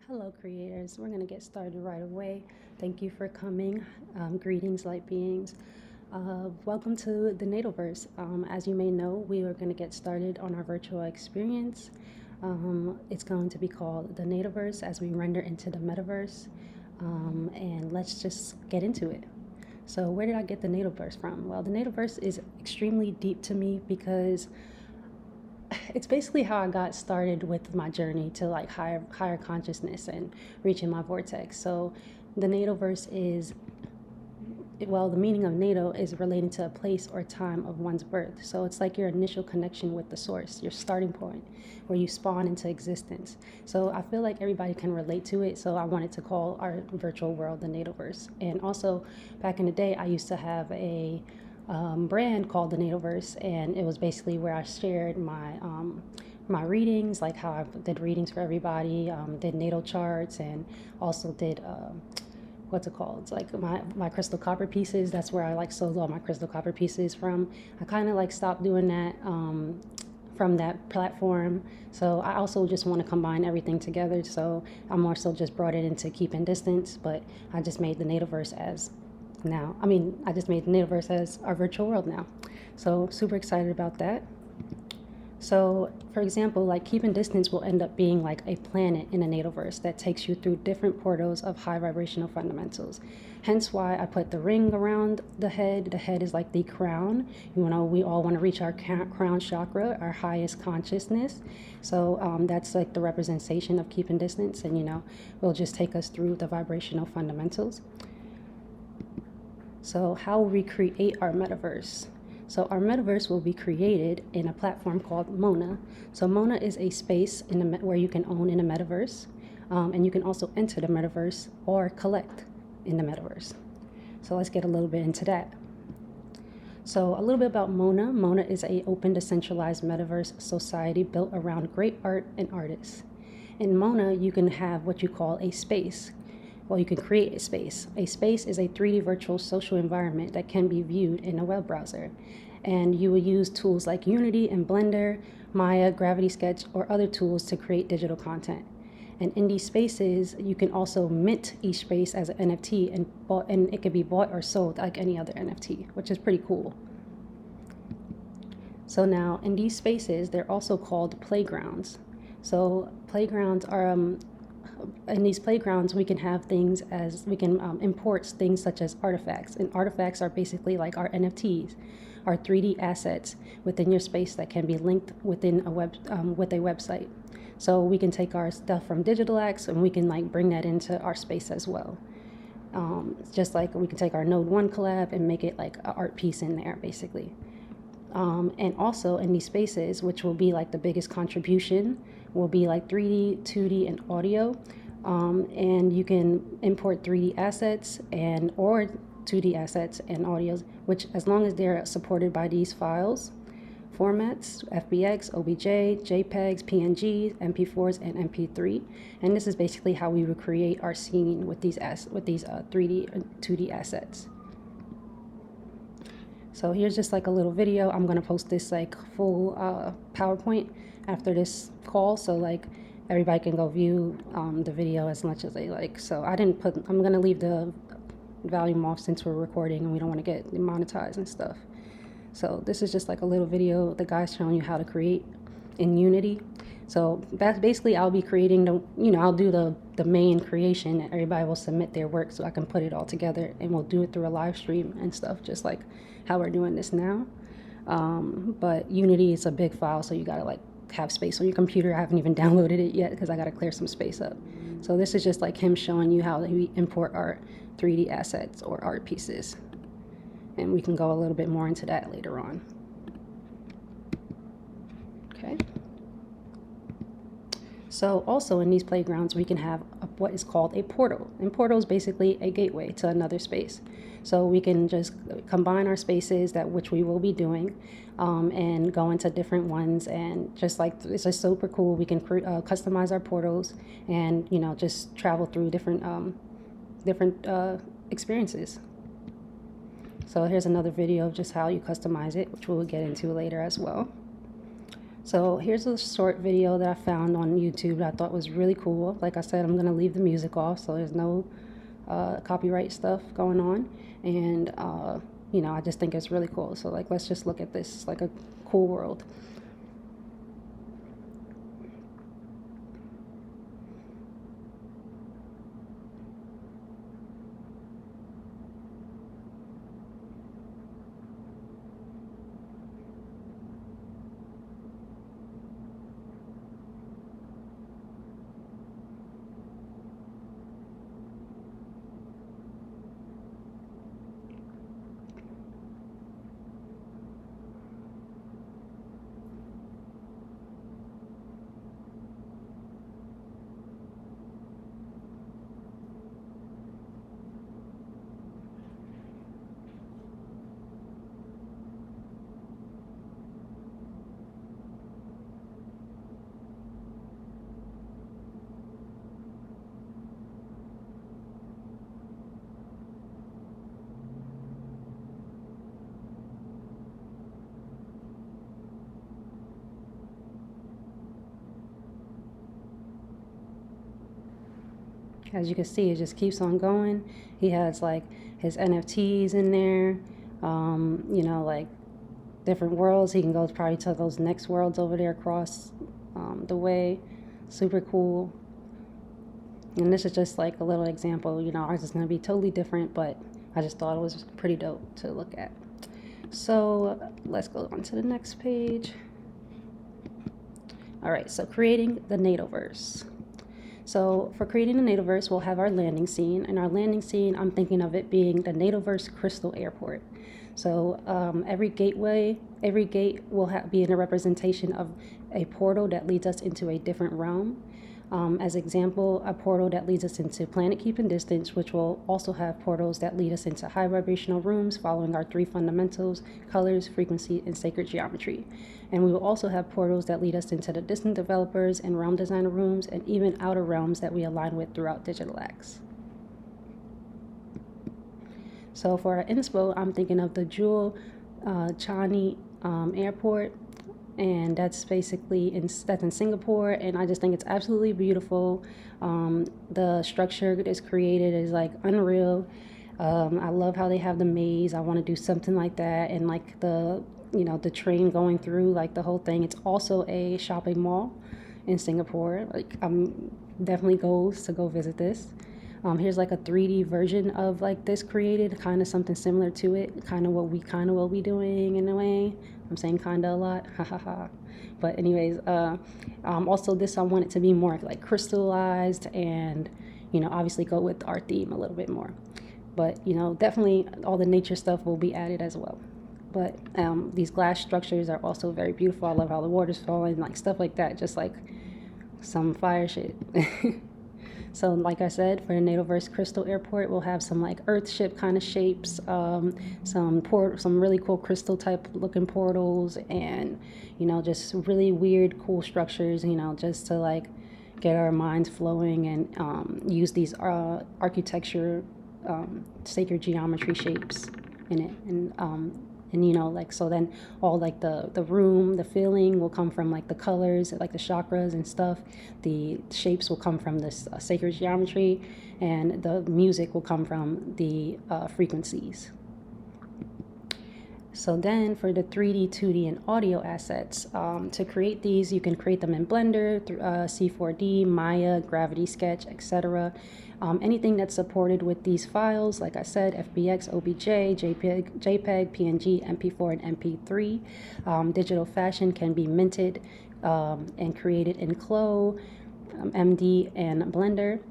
Hello, creators. We're going to get started right away. Thank you for coming. Greetings, light beings. Welcome to the Natalverse. As you may know, we are going to get started on our virtual experience. It's going to be called the Natalverse as we render into the Metaverse. And let's just get into it. So, where did I get the Natalverse from? Well, the Natalverse is extremely deep to me because it's basically how I got started with my journey to like higher consciousness and reaching my vortex. So the Natalverse is, well, the meaning of natal is relating to a place or time of one's birth. So it's like your initial connection with the source, your starting point, where you spawn into existence. So I feel like everybody can relate to it. So I wanted to call our virtual world the Natalverse. And also, back in the day, I used to have a brand called the Natalverse, and it was basically where I shared my readings, like how I did readings for everybody, did natal charts, and also did what's it called? It's like my crystal copper pieces. That's where I like sold all my crystal copper pieces from. I kind of like stopped doing that from that platform. So I also just want to combine everything together. So I more so just brought it into keeping distance, but I just made the Natalverse as now. I just made the Natalverse as our virtual world now. So super excited about that. So, for example, like keeping distance will end up being like a planet in a Natalverse that takes you through different portals of high vibrational fundamentals. Hence why I put the ring around the head. The head is like the crown. You know, we all want to reach our crown chakra, our highest consciousness. So that's like the representation of keeping distance, and will just take us through the vibrational fundamentals. So, how will we create our metaverse? So our metaverse will be created in a platform called Mona. So Mona is a space where you can own in a metaverse, and you can also enter the metaverse or collect in the metaverse. So let's get a little bit into that. So a little bit about Mona. Mona is a open, decentralized metaverse society built around great art and artists. In Mona, you can have what you call a space. Well, you can create a space. A space is a 3D virtual social environment that can be viewed in a web browser. And you will use tools like Unity and Blender, Maya, Gravity Sketch, or other tools to create digital content. And in these spaces, you can also mint each space as an NFT, and it can be bought or sold like any other NFT, which is pretty cool. So now, in these spaces, they're also called playgrounds. So playgrounds are in these playgrounds, we can have things as we can import things such as artifacts, and artifacts are basically like our NFTs, our 3D assets within your space that can be linked within a with a website. So we can take our stuff from Digital X and we can like bring that into our space as well. Just like we can take our Node 1 collab and make it like an art piece in there, basically. And also in these spaces, which will be like the biggest contribution, will be like 3D, 2D, and audio. And you can import 3D assets or 2D assets and audios, which as long as they're supported by these files, formats, FBX, OBJ, JPEGs, PNGs, MP4s, and MP3. And this is basically how we would create our scene with these 3D and 2D assets. So here's just like a little video. I'm gonna post this like full PowerPoint after this call, so like everybody can go view the video as much as they like. So I'm gonna leave the volume off since we're recording and we don't want to get monetized and stuff. So this is just like a little video. The guy's showing you how to create in Unity. So that's basically I'll be creating I'll do the main creation, and everybody will submit their work so I can put it all together, and we'll do it through a live stream and stuff, just like how we're doing this now. But Unity is a big file, so you gotta like have space on your computer. I haven't even downloaded it yet because I gotta clear some space up. So this is just like him showing you how we import our 3D assets or art pieces. And we can go a little bit more into that later on. Okay. So also in these playgrounds, we can have what is called a portal. And portal is basically a gateway to another space. So we can just combine our spaces, that which we will be doing, and go into different ones. And just like, it's just super cool. We can customize our portals and, just travel through different experiences. So here's another video of just how you customize it, which we'll get into later as well. So here's a short video that I found on YouTube that I thought was really cool. Like I said, I'm going to leave the music off so there's no copyright stuff going on. And, I just think it's really cool. So, like, let's just look at this. It's like a cool world. As you can see, it just keeps on going. He has like his NFTs in there, like different worlds. He can go probably to those next worlds over there across the way. Super cool. And this is just like a little example. Ours is going to be totally different, but I just thought it was pretty dope to look at. So let's go on to the next page. All right, so creating the Natalverse. So for creating the Natalverse, we'll have our landing scene. And our landing scene, I'm thinking of it being the Natalverse Crystal Airport. So every gate will be in a representation of a portal that leads us into a different realm. As example, a portal that leads us into Planet Keeping Distance, which will also have portals that lead us into high vibrational rooms following our 3 fundamentals: colors, frequency, and sacred geometry. And we will also have portals that lead us into the distant developers and realm designer rooms, and even outer realms that we align with throughout Digital X. So for our inspo, I'm thinking of the Jewel Chani Airport, and that's basically that's in Singapore, and I just think it's absolutely beautiful. The structure that's created is like unreal. I love how they have the maze. I want to do something like that, and like the train going through, like the whole thing. It's also a shopping mall in Singapore. Like I'm definitely goals to go visit this. Here's like a 3D version of like this created, kind of something similar to it, kind of what we kind of will be doing in a way. I'm saying kind of a lot, ha ha ha. But anyways, also this I want it to be more like crystallized and, obviously go with our theme a little bit more. But, definitely all the nature stuff will be added as well. But these glass structures are also very beautiful. I love how the water's falling, like stuff like that, just like some fire shit. So like I said, for the Natalverse Crystal Airport, we'll have some like Earthship kind of shapes, some really cool crystal type looking portals, and just really weird, cool structures. Just to like get our minds flowing and use these architecture, sacred geometry shapes in it, and like, so then all like the room, the feeling will come from like the colors, like the chakras and stuff. The shapes will come from this sacred geometry, and the music will come from the frequencies. So then for the 3D, 2D, and audio assets, to create these, you can create them in Blender, through C4D, Maya, Gravity Sketch, etc. Anything that's supported with these files, like I said, FBX, OBJ, JPEG, PNG, MP4, and MP3. Digital fashion can be minted and created in Clo, MD, and Blender.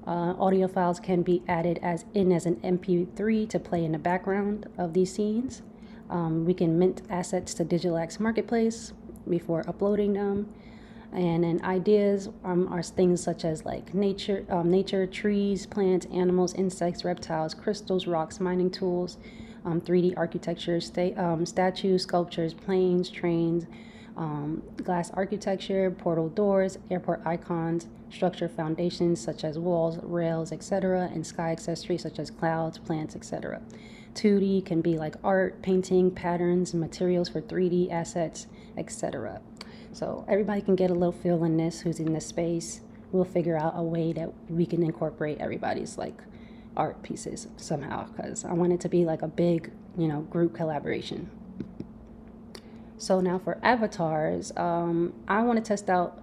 Audio files can be added as an MP3 to play in the background of these scenes. We can mint assets to Digital X Marketplace before uploading them. And then ideas are things such as like nature, trees, plants, animals, insects, reptiles, crystals, rocks, mining tools, 3D architecture, statues, sculptures, planes, trains, glass architecture, portal doors, airport icons, structure foundations such as walls, rails, etc., and sky accessories such as clouds, plants, etc. 2D can be like art, painting, patterns, materials for 3D assets, etc. So everybody can get a little feel in this who's in this space. We'll figure out a way that we can incorporate everybody's like art pieces somehow, because I want it to be like a big, group collaboration. So now for avatars, I want to test out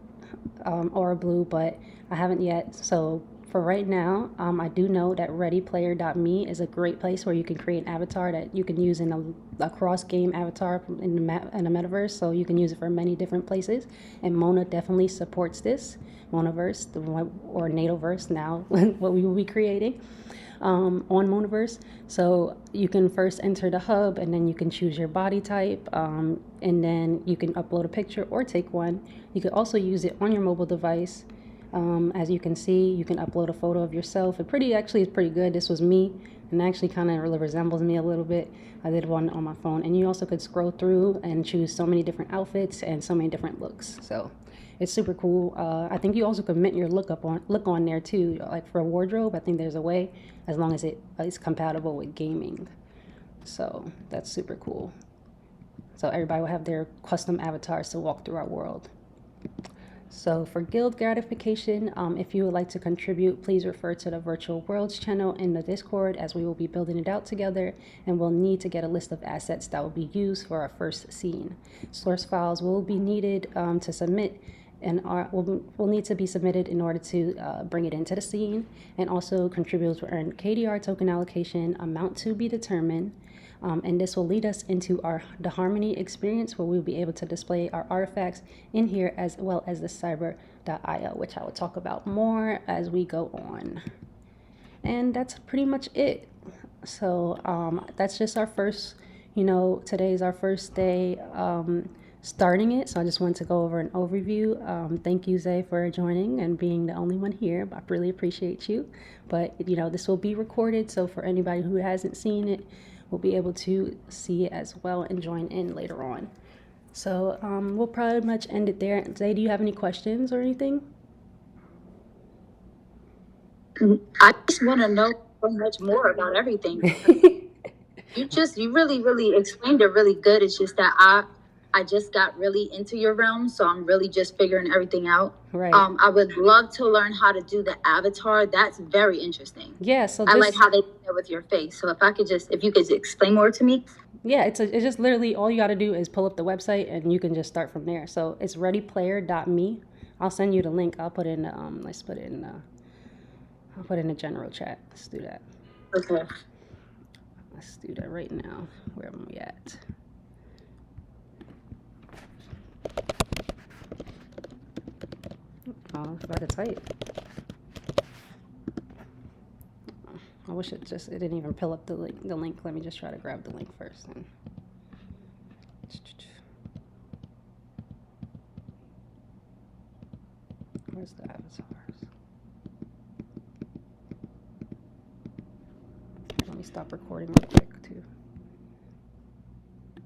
Aura Blue, but I haven't yet. So for right now, I do know that ReadyPlayer.me is a great place where you can create an avatar that you can use in a cross-game avatar in the Metaverse. So you can use it for many different places. And Mona definitely supports this. Monaverse, or Natalverse now, what we will be creating on Monaverse. So you can first enter the hub, and then you can choose your body type, and then you can upload a picture or take one. You could also use it on your mobile device. As you can see, you can upload a photo of yourself. It is pretty good. This was me, and actually kind of really resembles me a little bit. I did one on my phone, and you also could scroll through and choose so many different outfits and so many different looks. So it's super cool. I think you also could mint your look on there too, like for a wardrobe. I think there's a way, as long as it is compatible with gaming. So that's super cool. So everybody will have their custom avatars to walk through our world. So for guild gratification, if you would like to contribute, please refer to the Virtual Worlds channel in the Discord, as we will be building it out together, and we'll need to get a list of assets that will be used for our first scene. Source files will be needed to submit, and will need to be submitted in order to bring it into the scene. And also, contributors will earn KDR token allocation, amount to be determined. And this will lead us into the Harmony experience, where we'll be able to display our artifacts in here, as well as the cyber.io, which I will talk about more as we go on. And that's pretty much it. So that's just our first, today's our first day starting it. So I just wanted to go over an overview. Thank you, Zay, for joining and being the only one here. I really appreciate you. But, this will be recorded, so for anybody who hasn't seen it, will be able to see it as well and join in later on. So we'll pretty much end it there. Zay, do you have any questions or anything? I just want to know so much more about everything. You really, really explained it really good. It's just that I just got really into your realm, so I'm really just figuring everything out. Right. I would love to learn how to do the avatar. That's very interesting. Yeah. So I like how they do that with your face. So if you could explain more to me. Yeah, it's just literally all you got to do is pull up the website, and you can just start from there. So it's readyplayer.me. I'll send you the link. I'll put in I'll put in the general chat. Let's do that. Okay. Let's do that right now. Where am we at? Oh, I forgot to type. I wish it didn't even pull up the link. Let me just try to grab the link first. Then. Where's the avatars? Let me stop recording real quick too.